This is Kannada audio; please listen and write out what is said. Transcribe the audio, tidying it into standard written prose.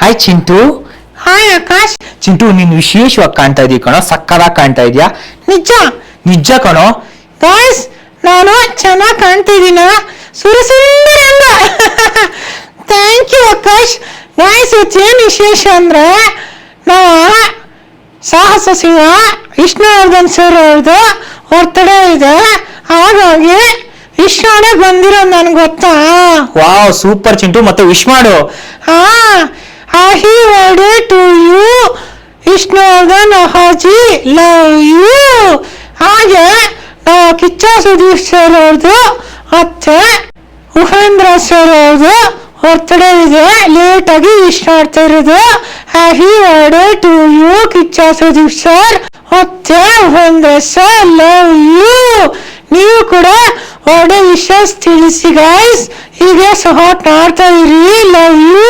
ಹಾಯ್ ಚಿಂಟು. ಹಾಯ್ ಆಕಾಶ್. ಚಿಂಟು ನೀನ್ ವಿಶೇಷವಾಗಿ ಕಾಣ್ತಾ ಇದೀಯ ಕಣೋ, ಸಕ್ಕದಾಗಿ ಕಾಣ್ತಾ ಇದೀಯಾ. ನಿಜ ನಿಜ ಕಣೋ. ಗಾಯ್ಸ್, ನಾನು ಚೆನ್ನಾಗಿ ಕಾಣ್ತಿದ್ದೀನ? ಸುರಸುಂದರಂಗ. Thank you Akash. ಗಾಯ್ಸ್, ಇವತ್ತೇನು ವಿಶೇಷ ಅಂದ್ರೆ ನಾವು ಸಾಹಸ ಸಿಂಹ ವಿಷ್ಣುವರ್ಧನ್ ಸರ್ ಅವ್ರದ್ದು ಹೊರತಡೆ ಇದೆ. ಹಾಗಾಗಿ ವಿಶ್ ಮಾಡೇ ಬಂದಿರೋದು ನನ್ಗೆ ಗೊತ್ತಾ? Wow, super Chintu. ಮತ್ತೆ ವಿಶ್ ಮಾಡು. Happy birthday to you, Vishnuvardhan ಅಹಾಜಿ, ಲವ್ ಯು. ಹಾಗೆ ಕಿಚ್ಚ ಸುದೀಪ್ ಸರ್ ಅವ್ರದ್ದು ಮತ್ತೆ ಉಪೇಂದ್ರ ಸರ್ ಅವ್ರದ್ದು ಹೊರತಡೆ ಇದೆ. ಲೇಟಾಗಿ ವಿಶ್ ಮಾಡ್ತಾ ಇರೋದು. Happy birthday to you Kichcha Sudeep sir ಮತ್ತೆ ಉಪೇಂದ್ರ ಸರ್, ಲವ್ ಯು. ನೀವು ಕೂಡ ಬರ್ಡೇ ವಿಶಸ್ ತಿಳಿಸಿ ಗೈಸ್. ಹೀಗೆ ಸಪೋರ್ಟ್ ಮಾಡ್ತಾ ಇರಿ. Love you.